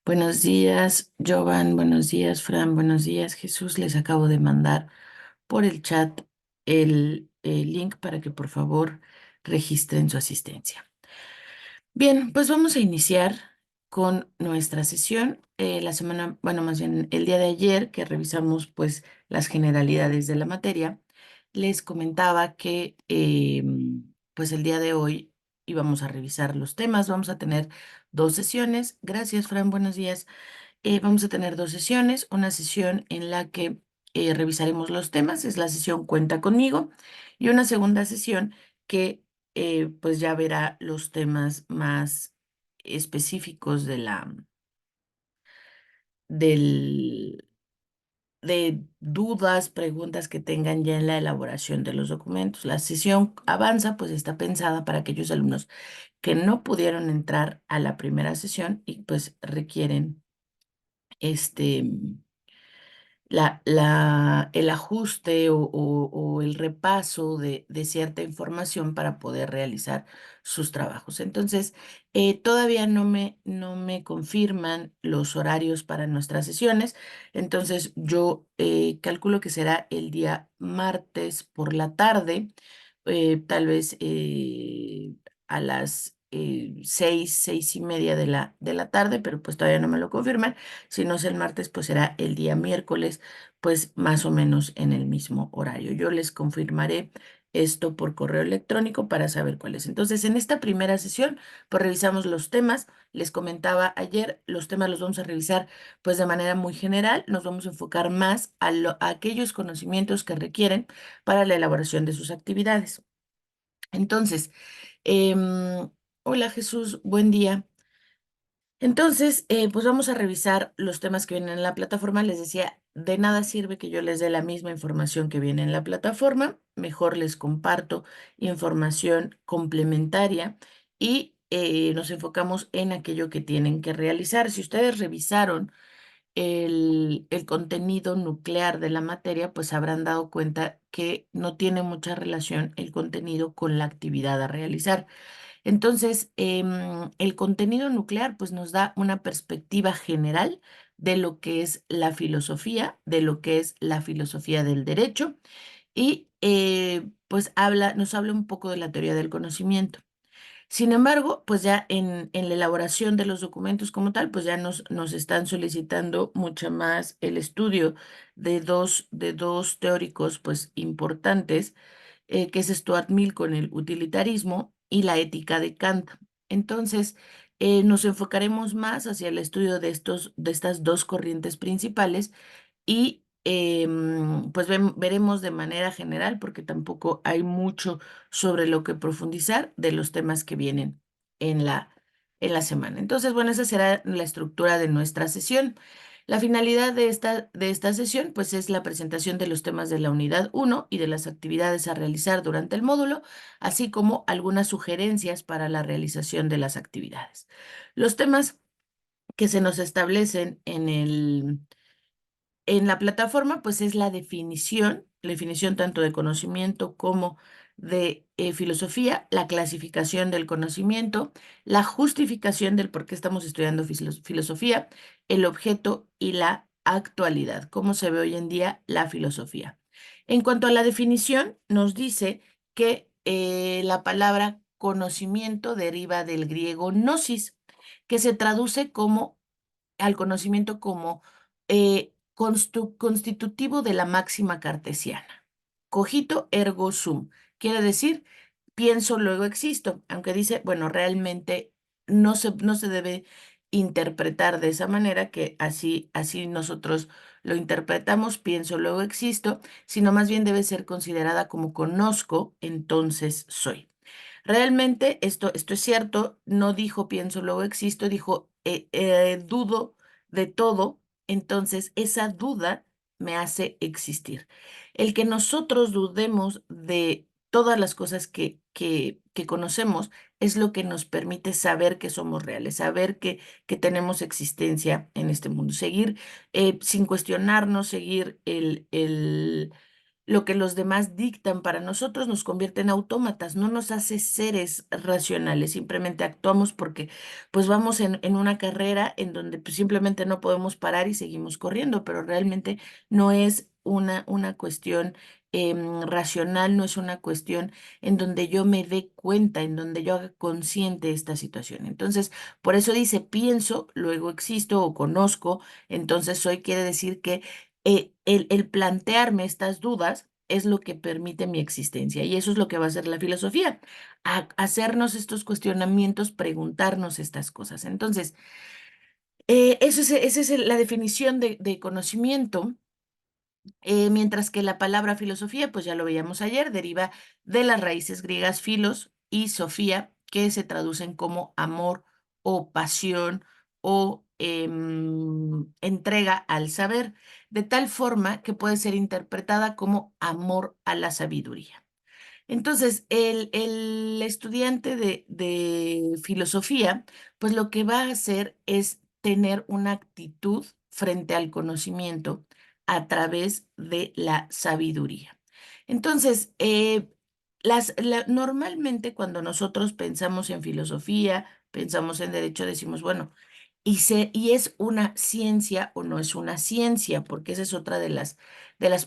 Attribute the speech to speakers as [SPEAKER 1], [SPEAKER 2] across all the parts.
[SPEAKER 1] Buenos días, Jovan. Buenos días, Fran. Buenos días, Jesús. Les acabo de mandar por el chat el link para que por favor registren su asistencia. Bien, pues vamos a iniciar con nuestra sesión. La semana, bueno, más bien el día de ayer que revisamos pues las generalidades de la materia, les comentaba que pues el día de hoy íbamos a revisar los temas. Vamos a tener dos sesiones. Gracias, Fran. Buenos días. Vamos a tener dos sesiones, una sesión en la que revisaremos los temas, es la sesión Cuenta conmigo, y una segunda sesión que pues ya verá los temas más específicos del, de dudas, preguntas que tengan ya en la elaboración de los documentos. La sesión avanza, pues está pensada para aquellos alumnos que no pudieron entrar a la primera sesión y pues requieren este el ajuste o el repaso de cierta información para poder realizar sus trabajos. Entonces, todavía no me confirman los horarios para nuestras sesiones. Entonces, yo calculo que será el día martes por la tarde, tal vez a las 6:30 de la tarde, pero pues todavía no me lo confirman. Si no es el martes, pues será el día miércoles, pues más o menos en el mismo horario. Yo les confirmaré esto por correo electrónico para saber cuál es. Entonces, en esta primera sesión, pues revisamos los temas. Les comentaba ayer, los temas los vamos a revisar pues de manera muy general. Nos vamos a enfocar más a aquellos conocimientos que requieren para la elaboración de sus actividades. Entonces, hola Jesús, buen día. Entonces, pues vamos a revisar los temas que vienen en la plataforma. Les decía, de nada sirve que yo les dé la misma información que viene en la plataforma. Mejor les comparto información complementaria y nos enfocamos en aquello que tienen que realizar. Si ustedes revisaron el contenido nuclear de la materia, pues habrán dado cuenta que no tiene mucha relación el contenido con la actividad a realizar. Entonces, el contenido nuclear pues nos da una perspectiva general de lo que es la filosofía, de lo que es la filosofía del derecho y pues nos habla un poco de la teoría del conocimiento. Sin embargo, pues ya en la elaboración de los documentos como tal, pues ya nos están solicitando mucho más el estudio de dos teóricos pues importantes, que es Stuart Mill con el utilitarismo y la ética de Kant. Entonces, nos enfocaremos más hacia el estudio de estas dos corrientes principales y pues veremos de manera general, porque tampoco hay mucho sobre lo que profundizar de los temas que vienen en la semana. Entonces, bueno, esa será la estructura de nuestra sesión. La finalidad de esta sesión, pues, es la presentación de los temas de la unidad uno y de las actividades a realizar durante el módulo, así como algunas sugerencias para la realización de las actividades. Los temas que se nos establecen en la plataforma, pues es la definición tanto de conocimiento como de filosofía, la clasificación del conocimiento, la justificación del por qué estamos estudiando filosofía, el objeto y la actualidad, cómo se ve hoy en día la filosofía. En cuanto a la definición, nos dice que la palabra conocimiento deriva del griego gnosis, que se traduce como al conocimiento como constitutivo de la máxima cartesiana. Cogito ergo sum. Quiere decir, pienso, luego existo. Aunque dice, bueno, realmente no se debe interpretar de esa manera, que así nosotros lo interpretamos, pienso, luego existo, sino más bien debe ser considerada como conozco, entonces soy. Realmente esto es cierto, no dijo pienso, luego existo, dijo dudo de todo, entonces esa duda me hace existir. El que nosotros dudemos de todas las cosas que conocemos es lo que nos permite saber que somos reales, saber que tenemos existencia en este mundo, seguir sin cuestionarnos, seguir lo que los demás dictan para nosotros nos convierte en autómatas, no nos hace seres racionales, simplemente actuamos porque pues vamos en una carrera en donde pues, simplemente no podemos parar y seguimos corriendo, pero realmente no es una cuestión racional, no es una cuestión en donde yo me dé cuenta, en donde yo haga consciente esta situación. Entonces, por eso dice, pienso, luego existo o conozco, entonces soy, quiere decir que el plantearme estas dudas es lo que permite mi existencia y eso es lo que va a hacer la filosofía, hacernos estos cuestionamientos, preguntarnos estas cosas. Entonces, esa es la definición de conocimiento. Mientras que la palabra filosofía, pues ya lo veíamos ayer, deriva de las raíces griegas filos y sofía, que se traducen como amor o pasión o entrega al saber, de tal forma que puede ser interpretada como amor a la sabiduría. Entonces, el estudiante de filosofía, pues lo que va a hacer es tener una actitud frente al conocimiento a través de la sabiduría. Entonces, normalmente cuando nosotros pensamos en filosofía, pensamos en derecho, decimos, bueno, y es una ciencia o no es una ciencia, porque esa es otra de las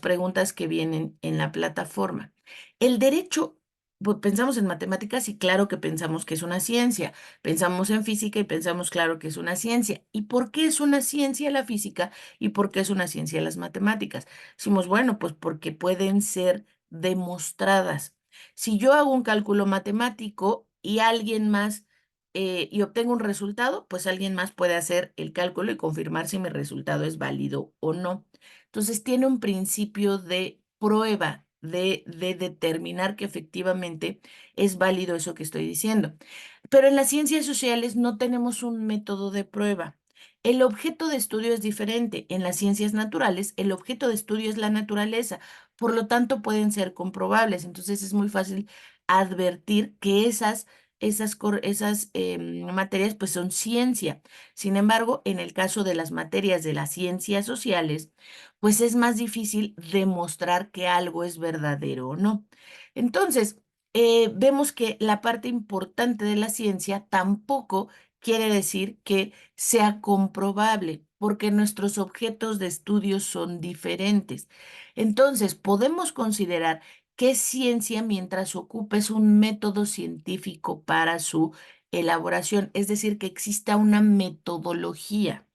[SPEAKER 1] preguntas que vienen en la plataforma. El derecho, pues, pensamos en matemáticas y claro que pensamos que es una ciencia. Pensamos en física y pensamos claro que es una ciencia. ¿Y por qué es una ciencia la física y por qué es una ciencia las matemáticas? Decimos, bueno, pues porque pueden ser demostradas. Si yo hago un cálculo matemático y alguien más y obtengo un resultado, pues alguien más puede hacer el cálculo y confirmar si mi resultado es válido o no. Entonces tiene un principio de prueba, de determinar que efectivamente es válido eso que estoy diciendo. Pero en las ciencias sociales no tenemos un método de prueba. El objeto de estudio es diferente. En las ciencias naturales, el objeto de estudio es la naturaleza. Por lo tanto, pueden ser comprobables. Entonces es muy fácil advertir que esas materias pues son ciencia. Sin embargo, en el caso de las materias de las ciencias sociales, pues es más difícil demostrar que algo es verdadero o no. Entonces, vemos que la parte importante de la ciencia tampoco quiere decir que sea comprobable, porque nuestros objetos de estudio son diferentes. Entonces, podemos considerar que es ciencia mientras ocupes un método científico para su elaboración, es decir, que exista una metodología.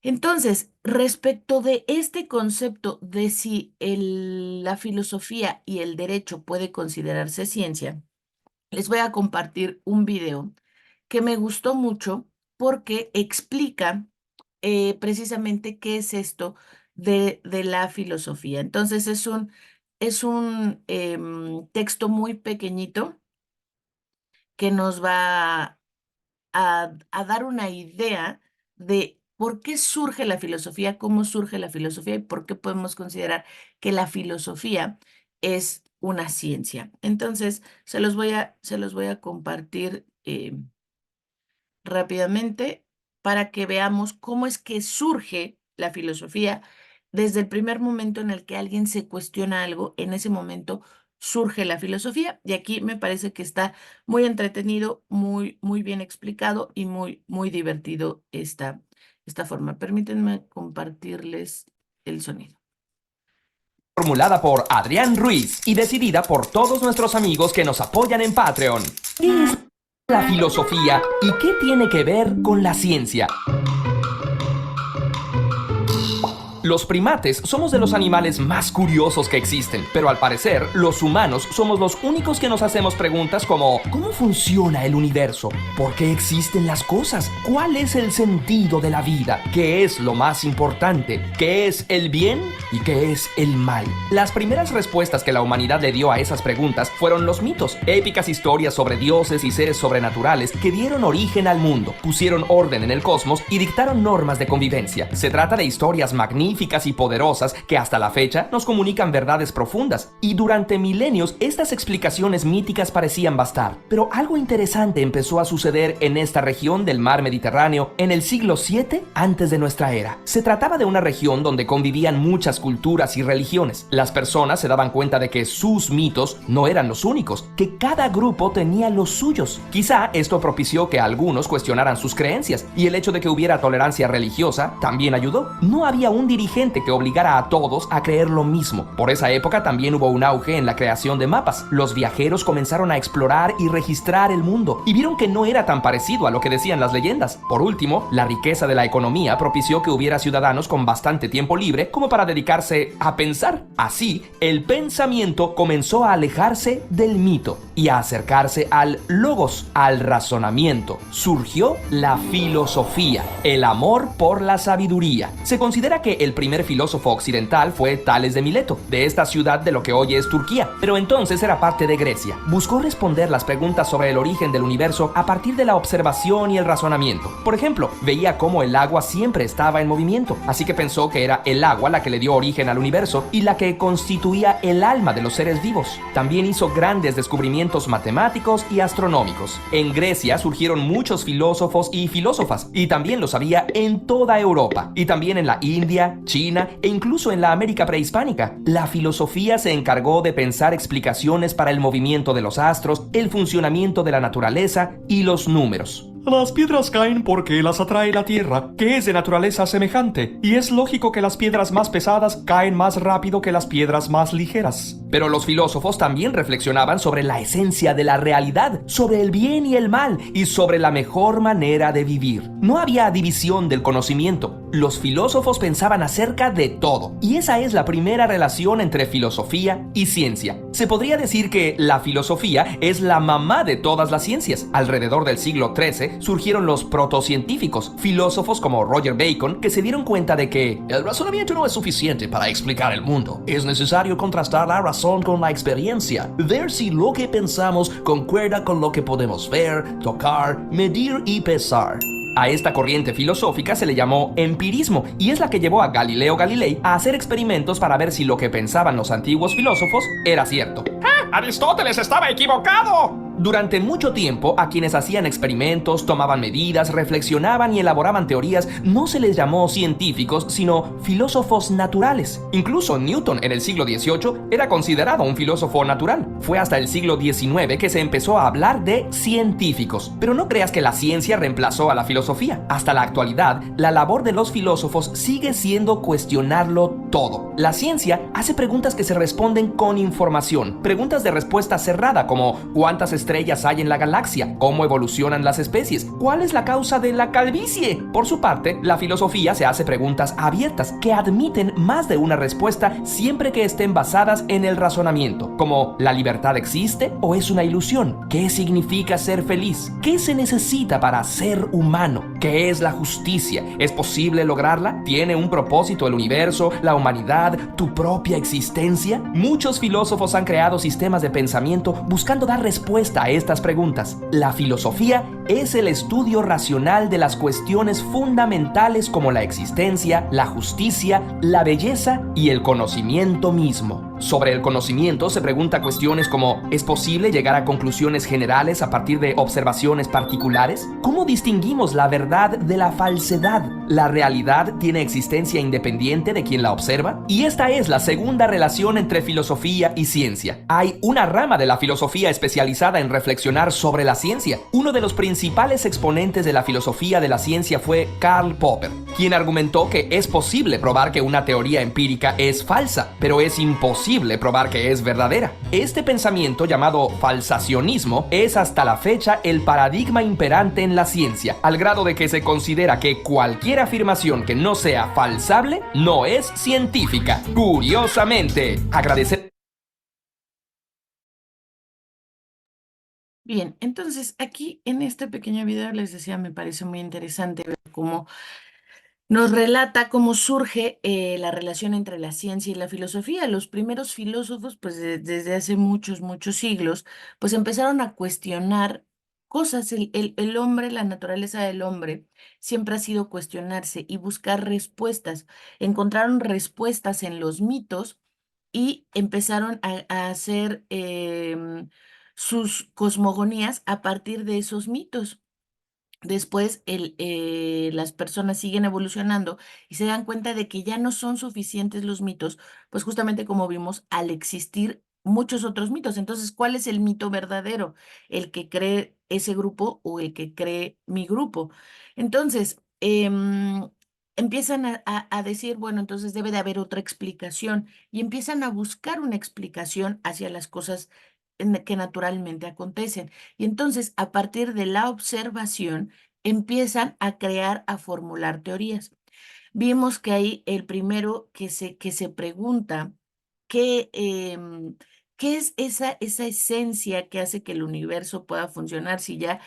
[SPEAKER 1] Entonces, respecto de este concepto de si la filosofía y el derecho puede considerarse ciencia, les voy a compartir un video que me gustó mucho porque explica precisamente qué es esto de la filosofía. Entonces, es un texto muy pequeñito que nos va a dar una idea de por qué surge la filosofía, cómo surge la filosofía y por qué podemos considerar que la filosofía es una ciencia. Entonces, se los voy a compartir rápidamente para que veamos cómo es que surge la filosofía. Desde el primer momento en el que alguien se cuestiona algo, en ese momento surge la filosofía. Y aquí me parece que está muy entretenido, muy bien explicado y muy divertido esta forma. Permítanme compartirles el sonido.
[SPEAKER 2] Formulada por Adrián Ruiz y decidida por todos nuestros amigos que nos apoyan en Patreon. ¿Qué es la filosofía y qué tiene que ver con la ciencia? Los primates somos de los animales más curiosos que existen, pero al parecer, los humanos somos los únicos que nos hacemos preguntas como ¿cómo funciona el universo? ¿Por qué existen las cosas? ¿Cuál es el sentido de la vida? ¿Qué es lo más importante? ¿Qué es el bien y qué es el mal? Las primeras respuestas que la humanidad le dio a esas preguntas fueron los mitos, épicas historias sobre dioses y seres sobrenaturales que dieron origen al mundo, pusieron orden en el cosmos y dictaron normas de convivencia. Se trata de historias magníficas magníficas y poderosas que hasta la fecha nos comunican verdades profundas. Y durante milenios estas explicaciones míticas parecían bastar. Pero algo interesante empezó a suceder en esta región del mar Mediterráneo en el siglo VII antes de nuestra era. Se trataba de una región donde convivían muchas culturas y religiones. Las personas se daban cuenta de que sus mitos no eran los únicos, que cada grupo tenía los suyos. Quizá esto propició que algunos cuestionaran sus creencias, y el hecho de que hubiera tolerancia religiosa también ayudó. No había un dirigente que obligara a todos a creer lo mismo. Por esa época también hubo un auge en la creación de mapas. Los viajeros comenzaron a explorar y registrar el mundo, y vieron que no era tan parecido a lo que decían las leyendas. Por último, la riqueza de la economía propició que hubiera ciudadanos con bastante tiempo libre como para dedicarse a pensar. Así, el pensamiento comenzó a alejarse del mito y a acercarse al logos, al razonamiento. Surgió la filosofía, el amor por la sabiduría. Se considera que el primer filósofo occidental fue Tales de Mileto, de esta ciudad de lo que hoy es Turquía, pero entonces era parte de Grecia. Buscó responder las preguntas sobre el origen del universo a partir de la observación y el razonamiento. Por ejemplo, veía cómo el agua siempre estaba en movimiento, así que pensó que era el agua la que le dio origen al universo y la que constituía el alma de los seres vivos. También hizo grandes descubrimientos matemáticos y astronómicos. En Grecia surgieron muchos filósofos y filósofas, y también los había en toda Europa, y también en la India, China e incluso en la América prehispánica. La filosofía se encargó de pensar explicaciones para el movimiento de los astros, el funcionamiento de la naturaleza y los números.
[SPEAKER 3] Las piedras caen porque las atrae la tierra, que es de naturaleza semejante, y es lógico que las piedras más pesadas caen más rápido que las piedras más ligeras.
[SPEAKER 2] Pero los filósofos también reflexionaban sobre la esencia de la realidad, sobre el bien y el mal, y sobre la mejor manera de vivir. No había división del conocimiento. Los filósofos pensaban acerca de todo, y esa es la primera relación entre filosofía y ciencia. Se podría decir que la filosofía es la mamá de todas las ciencias. Alrededor del siglo XIII surgieron los protocientíficos, filósofos como Roger Bacon, que se dieron cuenta de que
[SPEAKER 3] el razonamiento no es suficiente para explicar el mundo. Es necesario contrastar la razón con la experiencia, ver si lo que pensamos concuerda con lo que podemos ver, tocar, medir y pesar.
[SPEAKER 2] A esta corriente filosófica se le llamó empirismo, y es la que llevó a Galileo Galilei a hacer experimentos para ver si lo que pensaban los antiguos filósofos era cierto.
[SPEAKER 3] ¡Ah! ¡Aristóteles estaba equivocado!
[SPEAKER 2] Durante mucho tiempo, a quienes hacían experimentos, tomaban medidas, reflexionaban y elaboraban teorías, no se les llamó científicos, sino filósofos naturales. Incluso Newton en el siglo XVIII era considerado un filósofo natural. Fue hasta el siglo XIX que se empezó a hablar de científicos. Pero no creas que la ciencia reemplazó a la filosofía. Hasta la actualidad, la labor de los filósofos sigue siendo cuestionarlo todo. La ciencia hace preguntas que se responden con información. Preguntas de respuesta cerrada como ¿cuántas estrellas hay en la galaxia? ¿Cómo evolucionan las especies? ¿Cuál es la causa de la calvicie? Por su parte, la filosofía se hace preguntas abiertas que admiten más de una respuesta siempre que estén basadas en el razonamiento, como ¿la libertad existe o es una ilusión? ¿Qué significa ser feliz? ¿Qué se necesita para ser humano? ¿Qué es la justicia? ¿Es posible lograrla? ¿Tiene un propósito el universo, la humanidad, tu propia existencia? Muchos filósofos han creado sistemas de pensamiento buscando dar respuesta a estas preguntas. La filosofía es el estudio racional de las cuestiones fundamentales como la existencia, la justicia, la belleza y el conocimiento mismo. Sobre el conocimiento se pregunta cuestiones como ¿es posible llegar a conclusiones generales a partir de observaciones particulares? ¿Cómo distinguimos la verdad de la falsedad? ¿La realidad tiene existencia independiente de quien la observa? Y esta es la segunda relación entre filosofía y ciencia. Hay una rama de la filosofía especializada en reflexionar sobre la ciencia. Uno de los principales exponentes de la filosofía de la ciencia fue Karl Popper, quien argumentó que es posible probar que una teoría empírica es falsa, pero es imposible probar que es verdadera. Este pensamiento, llamado falsacionismo, es hasta la fecha el paradigma imperante en la ciencia, al grado de que se considera que cualquier afirmación que no sea falsable no es científica. Curiosamente, agradecer.
[SPEAKER 1] Bien, entonces aquí en este pequeño video les decía, me parece muy interesante ver cómo nos relata cómo surge la relación entre la ciencia y la filosofía. Los primeros filósofos, pues desde hace muchos, muchos siglos, pues empezaron a cuestionar cosas. El hombre, la naturaleza del hombre, siempre ha sido cuestionarse y buscar respuestas. Encontraron respuestas en los mitos y empezaron a hacer sus cosmogonías a partir de esos mitos. Después las personas siguen evolucionando y se dan cuenta de que ya no son suficientes los mitos, pues justamente como vimos, al existir muchos otros mitos. Entonces, ¿cuál es el mito verdadero? ¿El que cree ese grupo o el que cree mi grupo? Entonces, empiezan a decir, bueno, entonces debe de haber otra explicación y empiezan a buscar una explicación hacia las cosas que naturalmente acontecen. Y entonces, a partir de la observación, empiezan a crear, a formular teorías. Vimos que ahí el primero que se pregunta qué, qué es esa esencia que hace que el universo pueda funcionar si ya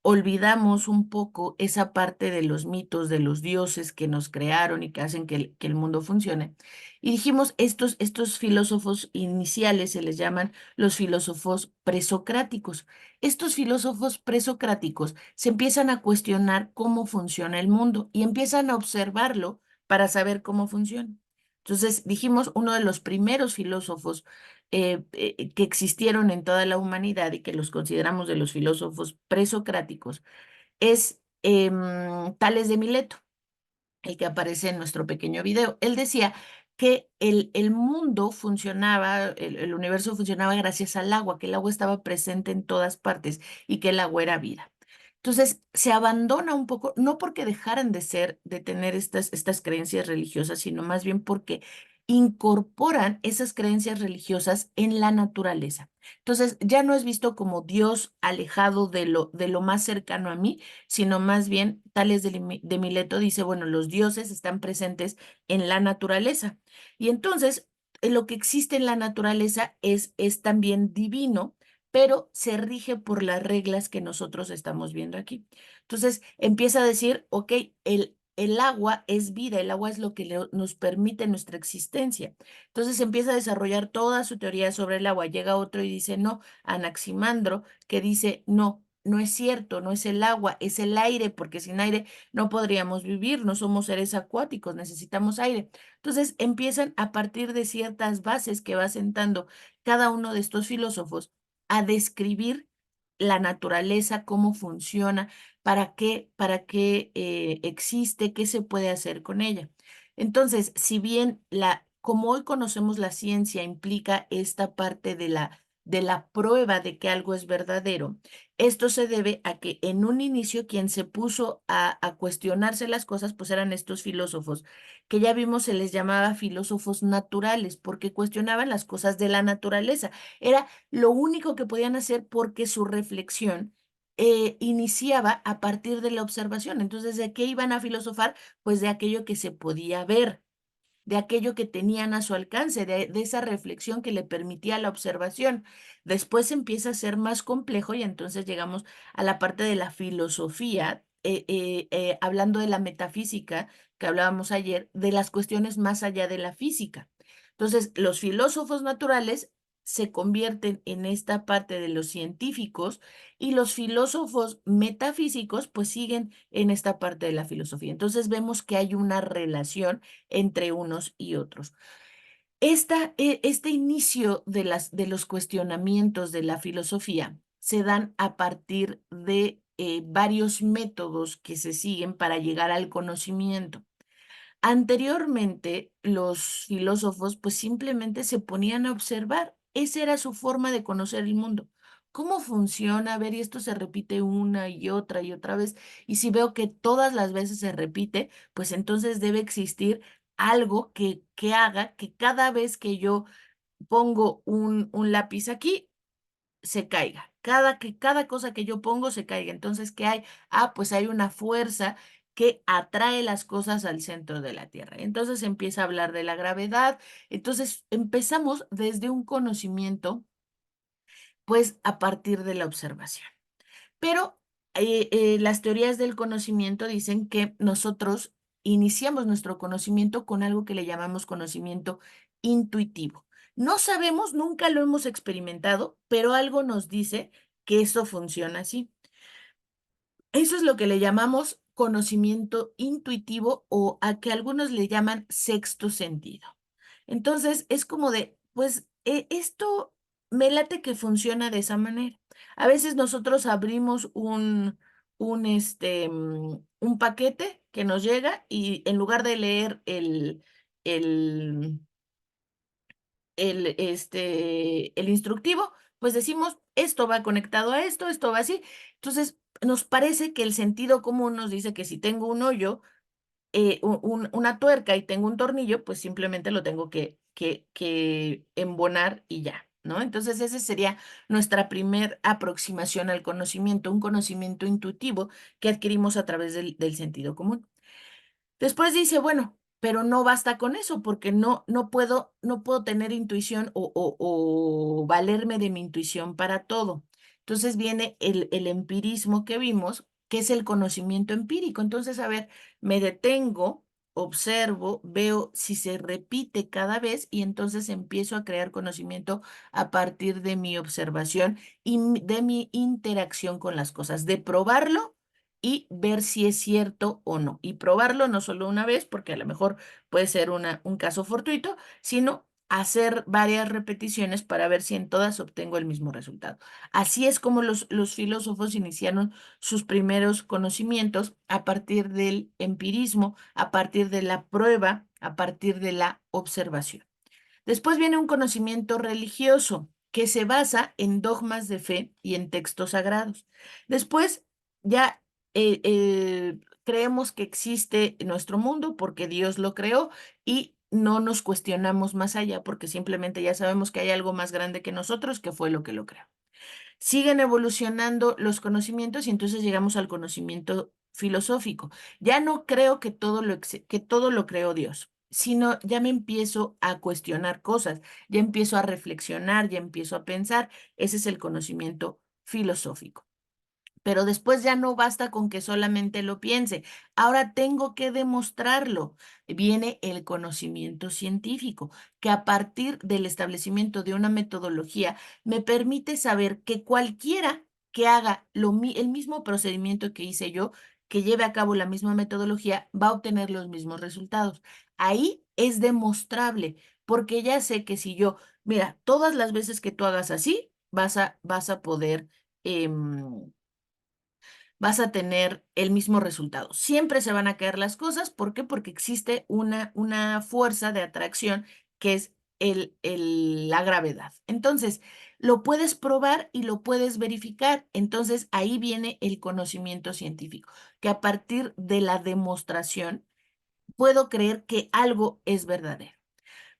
[SPEAKER 1] olvidamos un poco esa parte de los mitos de los dioses que nos crearon y que hacen que el mundo funcione. Y dijimos, estos filósofos iniciales se les llaman los filósofos presocráticos. Estos filósofos presocráticos se empiezan a cuestionar cómo funciona el mundo y empiezan a observarlo para saber cómo funciona. Entonces, dijimos, uno de los primeros filósofos que existieron en toda la humanidad y que los consideramos de los filósofos presocráticos es Tales de Mileto, el que aparece en nuestro pequeño video. Él decía que el mundo funcionaba, el universo funcionaba gracias al agua, que el agua estaba presente en todas partes y que el agua era vida. Entonces, se abandona un poco, no porque dejaran de ser, de tener estas creencias religiosas, sino más bien porque incorporan esas creencias religiosas en la naturaleza. Entonces, ya no es visto como Dios alejado de lo más cercano a mí, sino más bien Tales de Mileto dice, bueno, los dioses están presentes en la naturaleza. Y entonces, lo que existe en la naturaleza es también divino, pero se rige por las reglas que nosotros estamos viendo aquí. Entonces empieza a decir, ok, el agua es vida, el agua es lo que nos permite nuestra existencia. Entonces empieza a desarrollar toda su teoría sobre el agua. Llega otro y dice, no, Anaximandro, que dice, no. No es cierto, no es el agua, es el aire, porque sin aire no podríamos vivir, no somos seres acuáticos, necesitamos aire. Entonces empiezan a partir de ciertas bases que va sentando cada uno de estos filósofos a describir la naturaleza, cómo funciona, para qué existe, qué se puede hacer con ella. Entonces, si bien como hoy conocemos la ciencia implica esta parte de la prueba de que algo es verdadero, esto se debe a que en un inicio quien se puso a cuestionarse las cosas, pues eran estos filósofos, que ya vimos se les llamaba filósofos naturales, porque cuestionaban las cosas de la naturaleza. Era lo único que podían hacer porque su reflexión iniciaba a partir de la observación. Entonces, ¿de qué iban a filosofar? Pues de aquello que se podía ver, de aquello que tenían a su alcance, de esa reflexión que le permitía la observación. Después empieza a ser más complejo y entonces llegamos a la parte de la filosofía, hablando de la metafísica que hablábamos ayer, de las cuestiones más allá de la física. Entonces, los filósofos naturales se convierten en esta parte de los científicos y los filósofos metafísicos pues siguen en esta parte de la filosofía. Entonces vemos que hay una relación entre unos y otros. Este inicio de los cuestionamientos de la filosofía se dan a partir de varios métodos que se siguen para llegar al conocimiento. Anteriormente, los filósofos pues simplemente se ponían a observar. Esa era su forma de conocer el mundo. ¿Cómo funciona? A ver, y esto se repite una y otra vez. Y si veo que todas las veces se repite, pues entonces debe existir algo que haga que cada vez que yo pongo un lápiz aquí, se caiga. Cada cosa que yo pongo se caiga. Entonces, ¿qué hay? Ah, pues hay una fuerza que atrae las cosas al centro de la Tierra. Entonces empieza a hablar de la gravedad. Entonces empezamos desde un conocimiento, pues a partir de la observación. Pero las teorías del conocimiento dicen que nosotros iniciamos nuestro conocimiento con algo que le llamamos conocimiento intuitivo. No sabemos, nunca lo hemos experimentado, pero algo nos dice que eso funciona así. Eso es lo que le llamamos conocimiento intuitivo o a que algunos le llaman sexto sentido. Entonces, es como de, pues, esto me late que funciona de esa manera. A veces nosotros abrimos un paquete que nos llega y en lugar de leer el, el instructivo, pues decimos, esto va conectado a esto va así. Entonces, nos parece que el sentido común nos dice que si tengo un hoyo, una tuerca y tengo un tornillo, pues simplemente lo tengo que embonar y ya, ¿no? Entonces, esa sería nuestra primer aproximación al conocimiento, un conocimiento intuitivo que adquirimos a través del sentido común. Después dice, bueno, pero no basta con eso porque no puedo tener intuición o valerme de mi intuición para todo. Entonces viene el empirismo que vimos, que es el conocimiento empírico. Entonces, a ver, me detengo, observo, veo si se repite cada vez y entonces empiezo a crear conocimiento a partir de mi observación y de mi interacción con las cosas, de probarlo y ver si es cierto o no. Y probarlo no solo una vez, porque a lo mejor puede ser un caso fortuito, sino hacer varias repeticiones para ver si en todas obtengo el mismo resultado. Así es como los filósofos iniciaron sus primeros conocimientos a partir del empirismo, a partir de la prueba, a partir de la observación. Después viene un conocimiento religioso que se basa en dogmas de fe y en textos sagrados. Después ya creemos que existe nuestro mundo porque Dios lo creó y no nos cuestionamos más allá porque simplemente ya sabemos que hay algo más grande que nosotros que fue lo que lo creó. Siguen evolucionando los conocimientos y entonces llegamos al conocimiento filosófico. Ya no creo que todo lo creó Dios, sino ya me empiezo a cuestionar cosas, ya empiezo a reflexionar, ya empiezo a pensar. Ese es el conocimiento filosófico. Pero después ya no basta con que solamente lo piense. Ahora tengo que demostrarlo. Viene el conocimiento científico, que a partir del establecimiento de una metodología me permite saber que cualquiera que haga el mismo procedimiento que hice yo, que lleve a cabo la misma metodología, va a obtener los mismos resultados. Ahí es demostrable, porque ya sé que si yo, mira, todas las veces que tú hagas así, vas a poder... em, vas a tener el mismo resultado. Siempre se van a caer las cosas. ¿Por qué? Porque existe una fuerza de atracción que es la gravedad. Entonces, lo puedes probar y lo puedes verificar. Entonces, ahí viene el conocimiento científico, que a partir de la demostración puedo creer que algo es verdadero.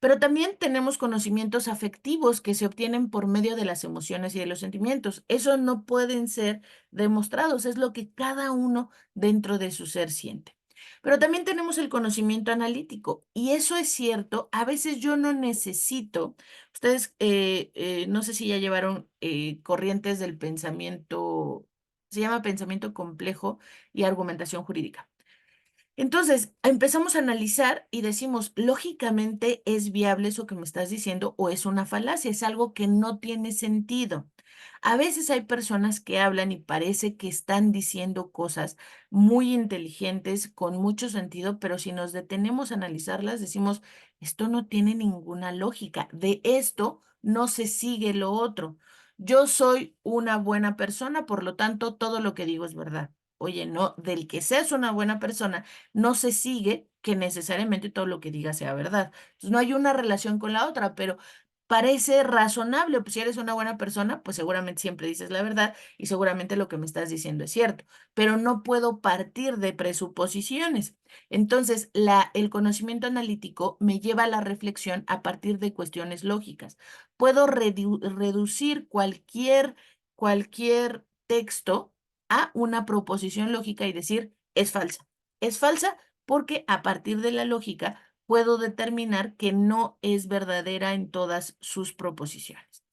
[SPEAKER 1] Pero también tenemos conocimientos afectivos que se obtienen por medio de las emociones y de los sentimientos. Eso no pueden ser demostrados, es lo que cada uno dentro de su ser siente. Pero también tenemos el conocimiento analítico y eso es cierto, a veces yo no necesito, ustedes no sé si ya llevaron corrientes del pensamiento, se llama pensamiento complejo y argumentación jurídica. Entonces, empezamos a analizar y decimos, lógicamente es viable eso que me estás diciendo o es una falacia, es algo que no tiene sentido. A veces hay personas que hablan y parece que están diciendo cosas muy inteligentes, con mucho sentido, pero si nos detenemos a analizarlas, decimos, esto no tiene ninguna lógica, de esto no se sigue lo otro. Yo soy una buena persona, por lo tanto, todo lo que digo es verdad. Oye, no, del que seas una buena persona no se sigue que necesariamente todo lo que diga sea verdad. Entonces, no hay una relación con la otra, pero parece razonable. Pues si eres una buena persona, pues seguramente siempre dices la verdad y seguramente lo que me estás diciendo es cierto, pero no puedo partir de presuposiciones. Entonces, el conocimiento analítico me lleva a la reflexión a partir de cuestiones lógicas. Puedo reducir cualquier texto a una proposición lógica y decir, es falsa. Es falsa porque a partir de la lógica puedo determinar que no es verdadera en todas sus proposiciones.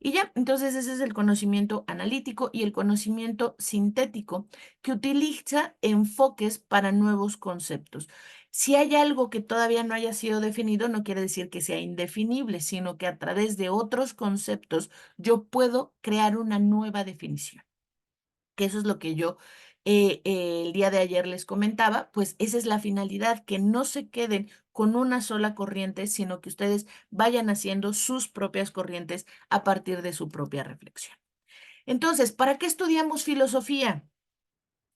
[SPEAKER 1] Y ya, entonces ese es el conocimiento analítico y el conocimiento sintético que utiliza enfoques para nuevos conceptos. Si hay algo que todavía no haya sido definido, no quiere decir que sea indefinible, sino que a través de otros conceptos yo puedo crear una nueva definición, que eso es lo que yo el día de ayer les comentaba, pues esa es la finalidad, que no se queden con una sola corriente, sino que ustedes vayan haciendo sus propias corrientes a partir de su propia reflexión. Entonces, ¿para qué estudiamos filosofía?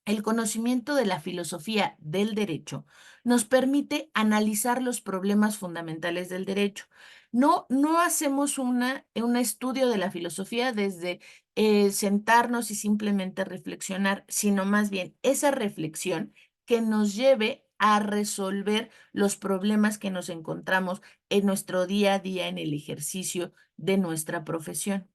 [SPEAKER 1] El conocimiento de la filosofía del derecho nos permite analizar los problemas fundamentales del derecho. No hacemos un estudio de la filosofía desde sentarnos y simplemente reflexionar, sino más bien esa reflexión que nos lleve a resolver los problemas que nos encontramos en nuestro día a día en el ejercicio de nuestra profesión.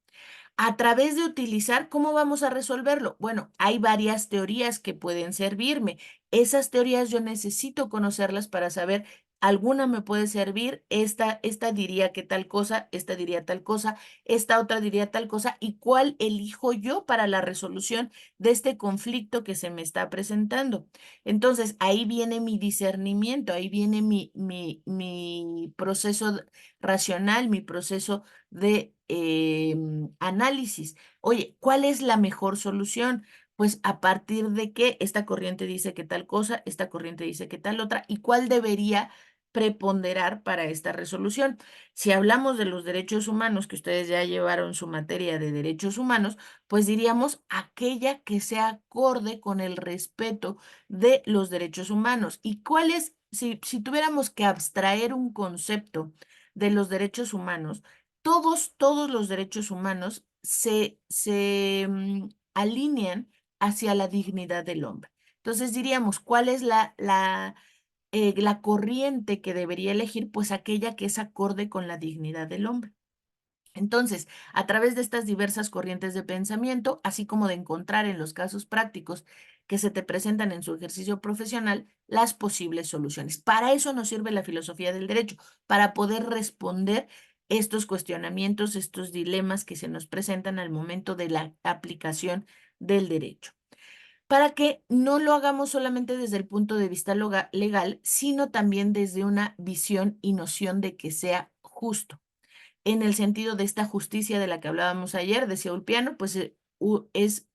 [SPEAKER 1] A través de utilizar, ¿cómo vamos a resolverlo? Bueno, hay varias teorías que pueden servirme. Esas teorías yo necesito conocerlas para saber, alguna me puede servir, esta diría que tal cosa, esta diría tal cosa, esta otra diría tal cosa, y cuál elijo yo para la resolución de este conflicto que se me está presentando. Entonces, ahí viene mi discernimiento, ahí viene mi proceso racional, mi proceso de análisis. Oye, ¿cuál es la mejor solución? Pues a partir de que esta corriente dice que tal cosa, esta corriente dice que tal otra, y cuál debería preponderar para esta resolución. Si hablamos de los derechos humanos, que ustedes ya llevaron su materia de derechos humanos, pues diríamos aquella que sea acorde con el respeto de los derechos humanos. ¿Y cuál es, si tuviéramos que abstraer un concepto de los derechos humanos? Todos los derechos humanos se alinean hacia la dignidad del hombre. Entonces diríamos, ¿cuál es la corriente que debería elegir? Pues aquella que es acorde con la dignidad del hombre. Entonces, a través de estas diversas corrientes de pensamiento, así como de encontrar en los casos prácticos que se te presentan en su ejercicio profesional, las posibles soluciones. Para eso nos sirve la filosofía del derecho, para poder responder estos cuestionamientos, estos dilemas que se nos presentan al momento de la aplicación del derecho. Para que no lo hagamos solamente desde el punto de vista legal, sino también desde una visión y noción de que sea justo en el sentido de esta justicia de la que hablábamos ayer, decía Ulpiano, pues es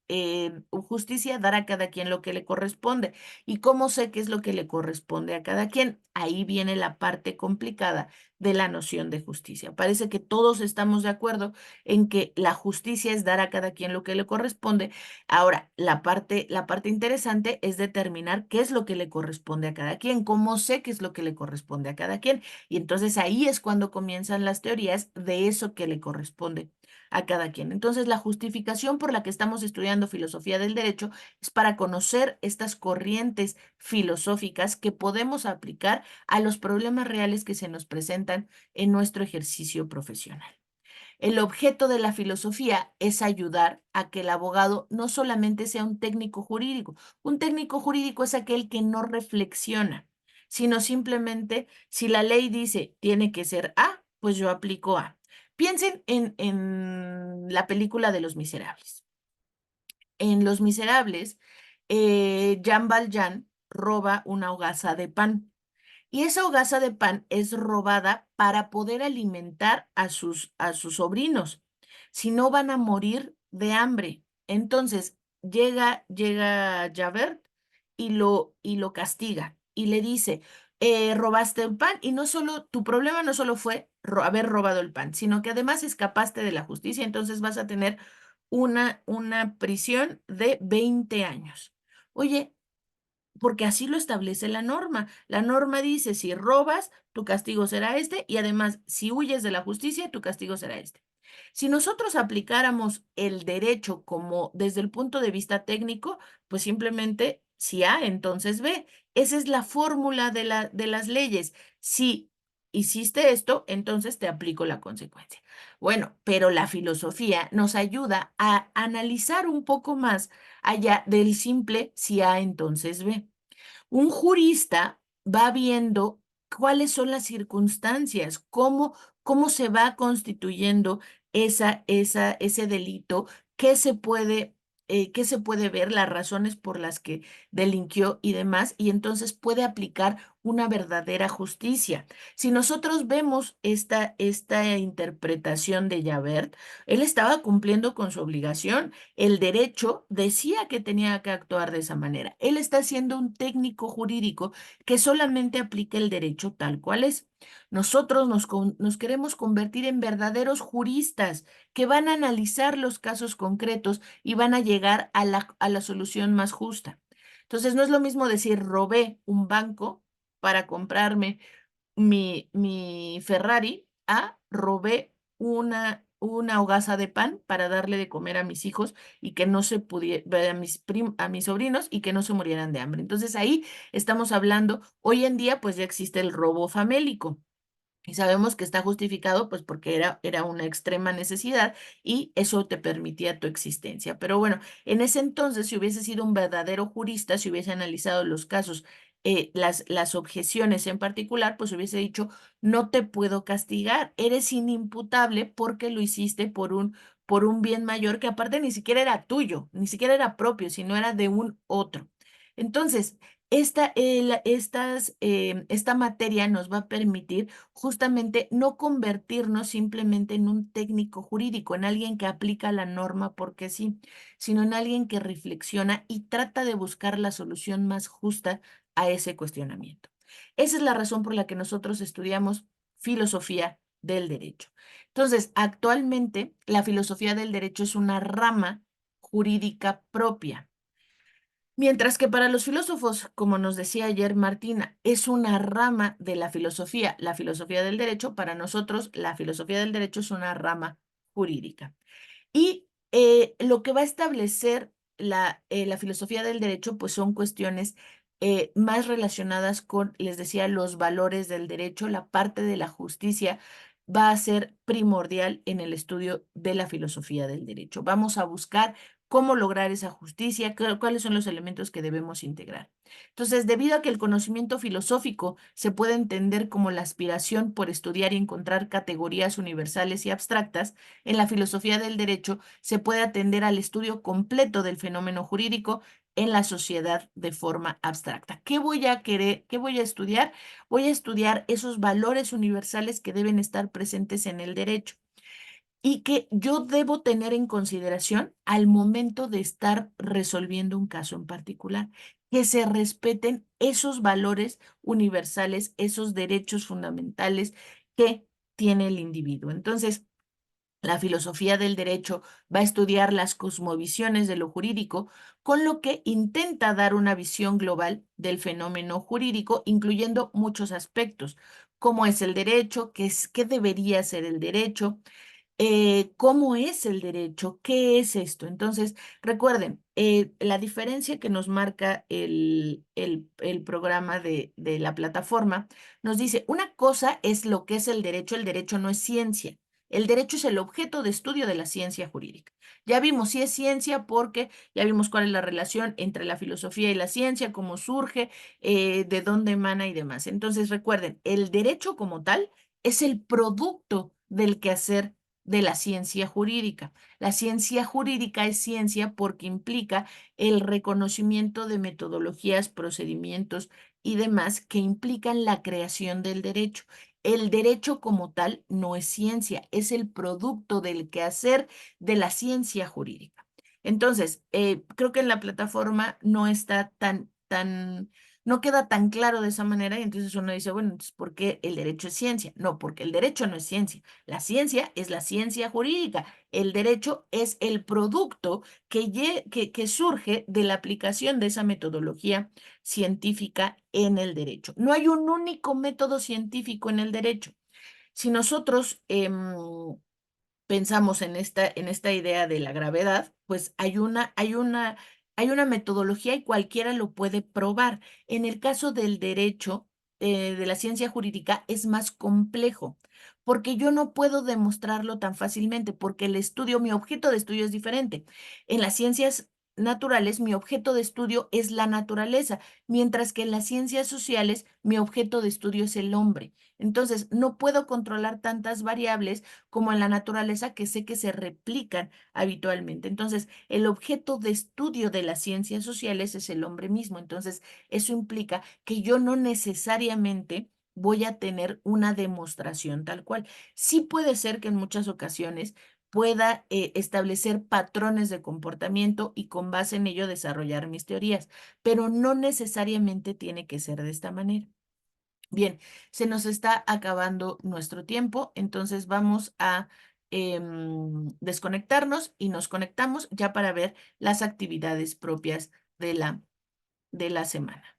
[SPEAKER 1] justicia dar a cada quien lo que le corresponde. ¿Y cómo sé qué es lo que le corresponde a cada quien? Ahí viene la parte complicada de la noción de justicia. Parece que todos estamos de acuerdo en que la justicia es dar a cada quien lo que le corresponde. Ahora, la parte interesante es determinar qué es lo que le corresponde a cada quien, cómo sé qué es lo que le corresponde a cada quien. Y entonces ahí es cuando comienzan las teorías de eso que le corresponde a cada quien. Entonces, la justificación por la que estamos estudiando filosofía del derecho es para conocer estas corrientes filosóficas que podemos aplicar a los problemas reales que se nos presentan en nuestro ejercicio profesional. El objeto de la filosofía es ayudar a que el abogado no solamente sea un técnico jurídico. Un técnico jurídico es aquel que no reflexiona, sino simplemente si la ley dice tiene que ser A, pues yo aplico A. Piensen en la película de Los Miserables. En Los Miserables, Jean Valjean roba una hogaza de pan. Y esa hogaza de pan es robada para poder alimentar a sus sobrinos. Si no, van a morir de hambre. Entonces, llega Javert y lo castiga y le dice, robaste el pan y no solo, tu problema no solo fue haber robado el pan, sino que además escapaste de la justicia, entonces vas a tener una prisión de 20 años. Oye, porque así lo establece la norma. La norma dice, si robas, tu castigo será este, y además, si huyes de la justicia, tu castigo será este. Si nosotros aplicáramos el derecho como desde el punto de vista técnico, pues simplemente si A, entonces B. Esa es la fórmula de las leyes. Si hiciste esto, entonces te aplico la consecuencia. Bueno, pero la filosofía nos ayuda a analizar un poco más allá del simple si A, entonces B. Un jurista va viendo cuáles son las circunstancias, cómo se va constituyendo ese delito, qué se puede ver, las razones por las que delinquió y demás, y entonces puede aplicar una verdadera justicia. Si nosotros vemos esta interpretación de Javert, él estaba cumpliendo con su obligación. El derecho decía que tenía que actuar de esa manera. Él está siendo un técnico jurídico que solamente aplica el derecho tal cual es. Nosotros nos queremos convertir en verdaderos juristas que van a analizar los casos concretos y van a llegar a la solución más justa. Entonces, no es lo mismo decir robé un banco para comprarme mi Ferrari a robé una hogaza de pan para darle de comer a mis hijos y que no se pudiera, a mis sobrinos y que no se murieran de hambre. Entonces ahí estamos hablando, hoy en día pues ya existe el robo famélico. Y sabemos que está justificado, pues porque era una extrema necesidad y eso te permitía tu existencia. Pero bueno, en ese entonces, si hubiese sido un verdadero jurista, si hubiese analizado los casos, las objeciones en particular, pues hubiese dicho, no te puedo castigar, eres inimputable porque lo hiciste por un bien mayor que aparte ni siquiera era tuyo, ni siquiera era propio, sino era de un otro. Entonces, esta materia nos va a permitir justamente no convertirnos simplemente en un técnico jurídico, en alguien que aplica la norma porque sí, sino en alguien que reflexiona y trata de buscar la solución más justa a ese cuestionamiento. Esa es la razón por la que nosotros estudiamos filosofía del derecho. Entonces, actualmente la filosofía del derecho es una rama jurídica propia. Mientras que para los filósofos, como nos decía ayer Martina, es una rama de la filosofía del derecho, para nosotros la filosofía del derecho es una rama jurídica. Y lo que va a establecer la filosofía del derecho, pues son cuestiones más relacionadas con, les decía, los valores del derecho, la parte de la justicia va a ser primordial en el estudio de la filosofía del derecho. Vamos a buscar cómo lograr esa justicia, cuáles son los elementos que debemos integrar. Entonces, debido a que el conocimiento filosófico se puede entender como la aspiración por estudiar y encontrar categorías universales y abstractas, en la filosofía del derecho se puede atender al estudio completo del fenómeno jurídico en la sociedad de forma abstracta. ¿Qué voy a querer, qué voy a estudiar? Voy a estudiar esos valores universales que deben estar presentes en el derecho y que yo debo tener en consideración al momento de estar resolviendo un caso en particular, que se respeten esos valores universales, esos derechos fundamentales que tiene el individuo. Entonces, la filosofía del derecho va a estudiar las cosmovisiones de lo jurídico, con lo que intenta dar una visión global del fenómeno jurídico, incluyendo muchos aspectos, cómo es el derecho, qué debería ser el derecho, cómo es el derecho, qué es esto. Entonces, recuerden, la diferencia que nos marca el programa de la plataforma nos dice, una cosa es lo que es el derecho no es ciencia. El derecho es el objeto de estudio de la ciencia jurídica. Ya vimos si es ciencia porque ya vimos cuál es la relación entre la filosofía y la ciencia, cómo surge, de dónde emana y demás. Entonces, recuerden, el derecho como tal es el producto del quehacer de la ciencia jurídica. La ciencia jurídica es ciencia porque implica el reconocimiento de metodologías, procedimientos y demás que implican la creación del derecho. El derecho como tal no es ciencia, es el producto del quehacer de la ciencia jurídica. Entonces, creo que en la plataforma no está no queda tan claro de esa manera y entonces uno dice, bueno, entonces, ¿por qué el derecho es ciencia? No, porque el derecho no es ciencia. La ciencia es la ciencia jurídica. El derecho es el producto que surge de la aplicación de esa metodología científica en el derecho. No hay un único método científico en el derecho. Si nosotros pensamos en esta idea de la gravedad, pues hay una metodología y cualquiera lo puede probar. En el caso del derecho, de la ciencia jurídica, es más complejo, porque yo no puedo demostrarlo tan fácilmente, porque el estudio, mi objeto de estudio es diferente. En las ciencias naturales, mi objeto de estudio es la naturaleza, mientras que en las ciencias sociales, mi objeto de estudio es el hombre. Entonces, no puedo controlar tantas variables como en la naturaleza que sé que se replican habitualmente. Entonces, el objeto de estudio de las ciencias sociales es el hombre mismo. Entonces, eso implica que yo no necesariamente voy a tener una demostración tal cual. Sí puede ser que en muchas ocasiones pueda establecer patrones de comportamiento y con base en ello desarrollar mis teorías, pero no necesariamente tiene que ser de esta manera. Bien, se nos está acabando nuestro tiempo, entonces vamos a desconectarnos y nos conectamos ya para ver las actividades propias de la semana.